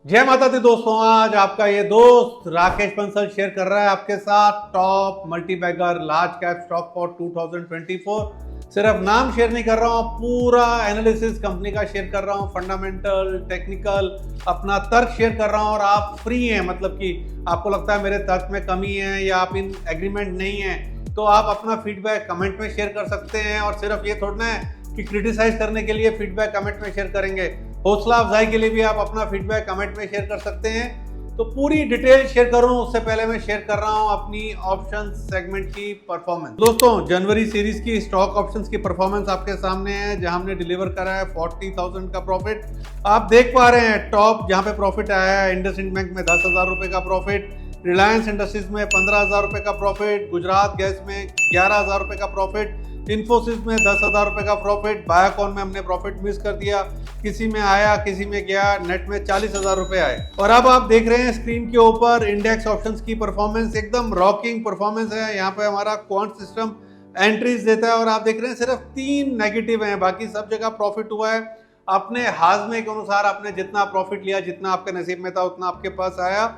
जय माता दी दोस्तों। आज आपका ये दोस्त राकेश बंसल शेयर कर रहा है आपके साथ top multibagger large cap stock for 2024। सिर्फ नाम शेयर नहीं कर रहा हूँ, पूरा एनालिसिस कंपनी का शेयर कर रहा हूँ, फंडामेंटल टेक्निकल अपना तर्क शेयर कर रहा हूँ। और आप फ्री हैं, मतलब कि आपको लगता है मेरे तर्क में कमी है या आप इन एग्रीमेंट नहीं है तो आप अपना फीडबैक कमेंट में शेयर कर सकते हैं। और सिर्फ ये थोड़ा है कि क्रिटिसाइज करने के लिए फीडबैक कमेंट में शेयर करेंगे, हौसला अफजाई के लिए भी आप अपना फीडबैक कमेंट में शेयर कर सकते हैं। तो पूरी डिटेल शेयर करूं उससे पहले मैं शेयर कर रहा हूं अपनी ऑप्शन सेगमेंट की परफॉर्मेंस। दोस्तों, जनवरी सीरीज की स्टॉक ऑप्शंस की परफॉर्मेंस आपके सामने है, जहां हमने डिलीवर करा है 40,000 का प्रॉफिट। आप देख पा रहे हैं टॉप जहां पे प्रॉफिट आया है, इंडसइंड बैंक में 10,000 रुपए का प्रॉफिट, रिलायंस इंडस्ट्रीज में 15,000 रुपए का प्रॉफिट, गुजरात गैस में 11,000 रुपए का प्रॉफिट, इन्फोसिस में 10,000 रुपए का प्रॉफिट, बायोकॉन में हमने प्रॉफिट मिस कर दिया, किसी में आया किसी में गया, नेट में 40,000 रुपए आए। और अब आप देख रहे हैं स्क्रीन के ऊपर इंडेक्स ऑप्शंस की परफॉर्मेंस, एकदम रॉकिंग परफॉर्मेंस है। यहाँ पे हमारा क्वांट सिस्टम एंट्रीज देता है और आप देख रहे हैं सिर्फ 3 नेगेटिव हैं, बाकी सब जगह प्रॉफिट हुआ है। अपने हाजमे के अनुसार आपने जितना प्रॉफिट लिया, जितना आपके नसीब में था उतना आपके पास आया।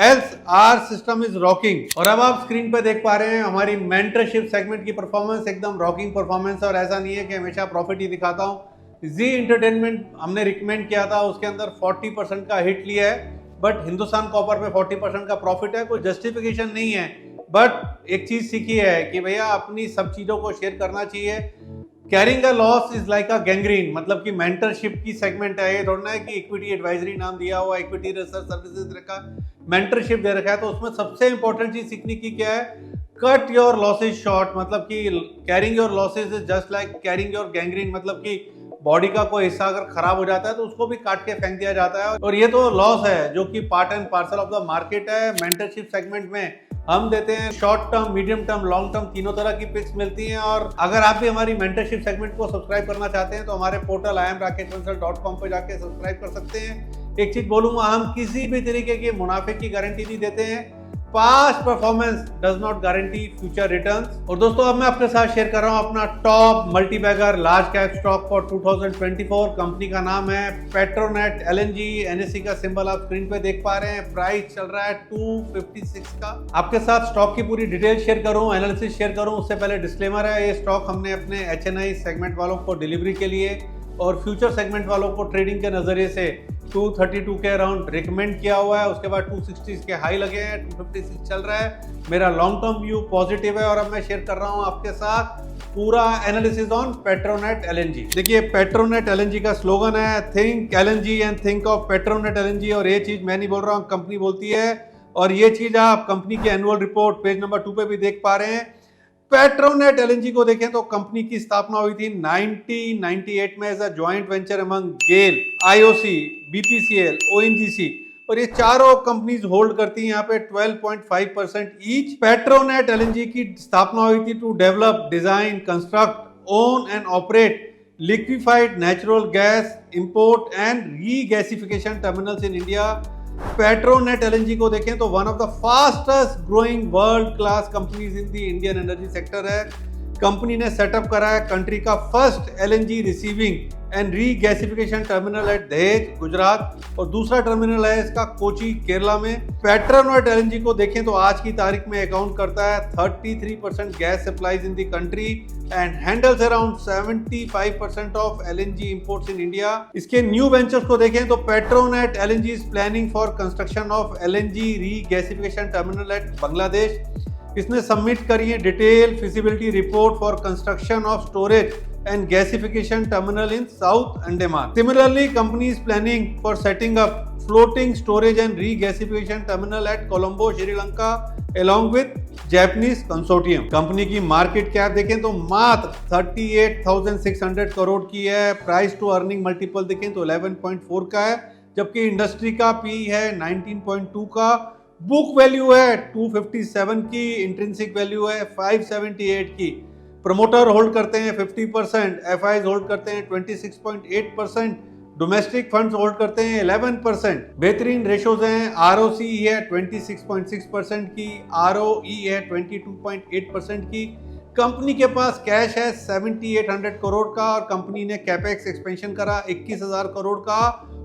Else our system is rocking. और अब आप स्क्रीन पे देख पा रहे हैं हमारी मेंटरशिप सेगमेंट की परफॉर्मेंस, एकदम रॉकिंग परफॉर्मेंस। और ऐसा नहीं है कि हमेशा प्रॉफिट ही दिखाता हूँ। जी एंटरटेनमेंट हमने रिकमेंड किया था, उसके अंदर 40% का हिट लिया है, बट हिंदुस्तान कॉपर पे 40% का प्रॉफिट है, कोई जस्टिफिकेशन नहीं है। बट एक चीज सीखी है कि भैया अपनी सब चीजों को शेयर करना चाहिए। Carrying a loss is like a gangrene, मतलब कि मेंटरशिप की सेगमेंट है, ये थोड़ा है कि इक्विटी एडवाइजरी नाम दिया हुआ, इक्विटी रिसर्च सर्विसेज रखा, मेंटरशिप दे रखा है। तो उसमें सबसे इंपॉर्टेंट चीज सीखने की क्या है, कट योर लॉसेज शॉर्ट। मतलब कि carrying your losses is just like carrying your gangrene, मतलब कि बॉडी का कोई हिस्सा अगर खराब हो जाता है तो उसको भी काट के फेंक दिया जाता है। और ये तो लॉस है जो कि part and parcel of the market है। मेंटरशिप सेगमेंट में हम देते हैं short term, medium term, long term, तीनों तरह की पिक्स मिलती हैं। और अगर आप भी हमारी मेंटरशिप सेगमेंट को सब्सक्राइब करना चाहते हैं तो हमारे पोर्टल iamrakeshbansal.com पे जाके सब्सक्राइब कर सकते हैं। एक चीज बोलूंगा, हम किसी भी तरीके के मुनाफे की गारंटी नहीं देते हैं। Past performance does not guarantee future returns. और दोस्तों, अब मैं आपके साथ शेयर कर रहा हूं अपना top multibagger large cap stock for 2024। Company का नाम है पेट्रोनेट एलएनजी। एनएससी का सिंबल आप स्क्रीन पे देख पा रहे हैं। प्राइस चल रहा है 256 का। आपके साथ स्टॉक की पूरी डिटेल शेयर करूं, एनालिसिस शेयर करूं, उससे पहले डिस्क्लेमर है, ये स्टॉक हमने अपने एचएनआई सेगमेंट वालों को डिलीवरी के लिए और फ्यूचर सेगमेंट वालों को ट्रेडिंग के नजरिए से 232 के अराउंड रिकमेंड किया हुआ है। उसके बाद 260 के हाई लगे हैं, 256 चल रहा है। मेरा लॉन्ग टर्म व्यू पॉजिटिव है। और अब मैं शेयर कर रहा हूं आपके साथ पूरा एनालिसिस ऑन पेट्रोनेट एलएनजी। देखिए, पेट्रोनेट एलएनजी का स्लोगन है think LNG and think of Petronet LNG. और ये चीज मैं नहीं बोल रहा हूं, कंपनी बोलती है। और ये चीज आप कंपनी की एनुअल रिपोर्ट पेज नंबर 2 पे भी देख पा रहे हैं। पेट्रोनेट एलएनजी को देखें तो कंपनी की स्थापना हुई थी 1998 में as a joint venture among GAIL, IOC, BPCL, ONGC. और ये चारों कंपनीज होल्ड करती हैं यहाँ पे 12.5% ईच। पेट्रोनेट एलएनजी की स्थापना हुई थी to develop, design, construct, own and operate liquefied natural gas import and regasification terminals in India. Petronet LNG को देखें तो one of the fastest growing world class companies in the Indian energy sector है। Company ने setup करा है country का first LNG receiving and regasification terminal at Dahej, Gujarat, और दूसरा टर्मिनल है इसका कोची, केरला में। पेट्रोनेट एलएनजी को देखें तो आज की तारीख में अकाउंट करता है 33% gas supplies in the country and handles around 75% of LNG imports in India. इसके न्यू वेंचर्स को देखें तो Petronet LNG is planning for construction of LNG regasification terminal at Bangladesh. इसने सबमिट करी है detail feasibility report for construction of storage and gasification terminal in South Andaman. Similarly, company is planning for setting up floating storage and regasification terminal at Colombo, Sri Lanka, along with Japanese consortium. Company की market cap देखें तो मात्र 38,600 करोड़ की है। Price to earning multiple देखें तो 11.4 का है, जबकि इंडस्ट्री का पी है 19.2 का। बुक वैल्यू है 257 की, इंट्रिंसिक वैल्यू है 578 की। प्रमोटर होल्ड करते हैं 50%, एफआईज होल्ड करते हैं 26.8%, डोमेस्टिक फंड्स होल्ड करते हैं 11%। बेहतरीन रेशोज हैं, आरओसी है 26.6% की, आरओई है 22.8% की। कंपनी के पास कैश है 7800 करोड़ का और कंपनी ने कैपेक्स एक्सपेंशन करा 21,000 करोड़ का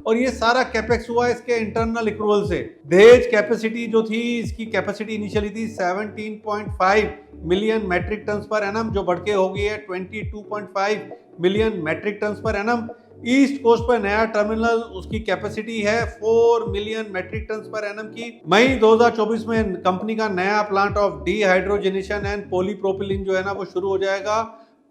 और ये सारा कैपेक्स हुआ इसके इंटरनल एक्रूवल से। दहेज कैपेसिटी जो थी, इसकी कैपेसिटी इनिशियली थी 17.5 million metric ton per annum, जो बढ़ के हो गई है 22.5 million metric ton per annum. East coast पर नया टर्मिनल, उसकी कैपेसिटी है 4 million metric ton per annum की। मई 2024 में कंपनी का नया plant of dehydrogenation and polypropylene जो है ना वो शुरू हो जाएगा।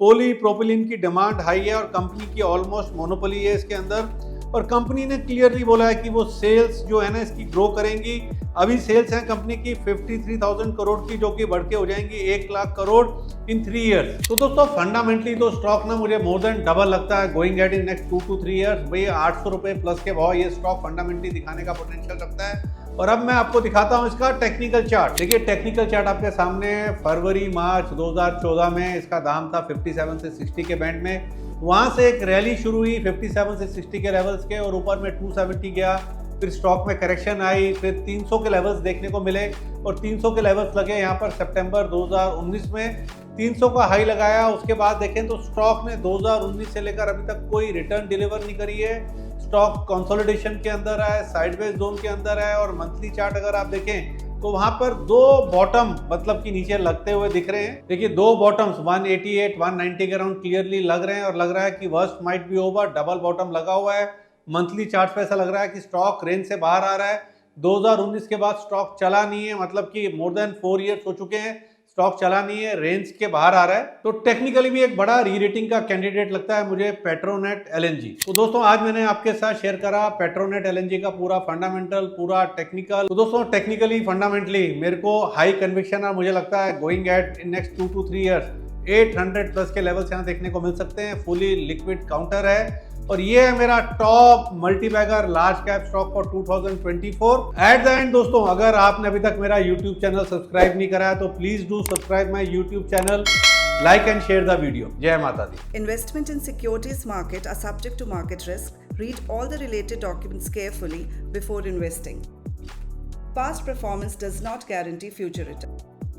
पॉलीप्रोपिलीन की डिमांड हाई है और कंपनी की ऑलमोस्ट मोनोपोली है इसके अंदर। और कंपनी ने क्लियरली बोला है कि वो सेल्स जो है ना इसकी ग्रो करेंगी। अभी सेल्स हैं कंपनी की 53,000 करोड़ की, जो कि बढ़ के हो जाएंगी 1 लाख करोड़ इन 3 इयर्स। तो दोस्तों फंडामेंटली तो स्टॉक ना मुझे मोर देन डबल लगता है going at in next 2 to 3 years. भाई 800 रुपए प्लस के भाव ये स्टॉक फंडामेंटली दिखाने का पोटेंशियल रखता है। और अब मैं आपको दिखाता हूं इसका टेक्निकल चार्ट। देखिए टेक्निकल चार्ट आपके सामने। फरवरी मार्च 2014 में इसका दाम था 57 से 60 के बैंड में। वहां से एक रैली शुरू हुई 57 से 60 के लेवल्स के, और ऊपर में 270 गया। फिर स्टॉक में करेक्शन आई, फिर 300 के लेवल्स देखने को मिले और 300 के लेवल्स लगे यहाँ पर सितंबर 2019 में। 300 का हाई लगाया। उसके बाद देखें तो स्टॉक ने 2019 से लेकर अभी तक कोई रिटर्न डिलीवर नहीं करी है। स्टॉक कंसोलिडेशन के अंदर है, साइडवेज जोन के अंदर है। और मंथली चार्ट अगर आप देखें तो वहां पर 2 बॉटम मतलब कि नीचे लगते हुए दिख रहे हैं। देखिए 2 बॉटम्स 188 190 के अराउंड क्लियरली लग रहे हैं और लग रहा है कि worst might be over. Double bottom लगा हुआ है। मंथली चार्ट पे ऐसा लग रहा है कि स्टॉक रेंज से बाहर आ रहा है। 2019 के बाद स्टॉक चला नहीं है, मतलब कि मोर देन 4 इयर्स हो चुके हैं स्टॉक चला नहीं है, रेंज के बाहर आ रहा है। तो टेक्निकली भी एक बड़ा री रेटिंग का कैंडिडेट लगता है मुझे पेट्रोनेट एलएनजी। तो दोस्तों आज मैंने आपके साथ शेयर करा पेट्रोनेट एलएनजी का पूरा फंडामेंटल, पूरा टेक्निकल। तो दोस्तों टेक्निकली फंडामेंटली मेरे को हाई कन्विक्शन और मुझे लगता है going at in next 2 to 3 years 800 plus के लेवल्स यहाँ देखने को मिल सकते हैं। फुली लिक्विड काउंटर है और ये है मेरा top multibagger large cap stock for 2024। At the end दोस्तों अगर आपने अभी तक मेरा यूट्यूब चैनल सब्सक्राइब नहीं करा है तो please do subscribe my YouTube channel, like and share the video. Jai Mata Di. Investment in securities market are subject to market risk. Read all the related documents carefully before investing. Past performance does not guarantee future return.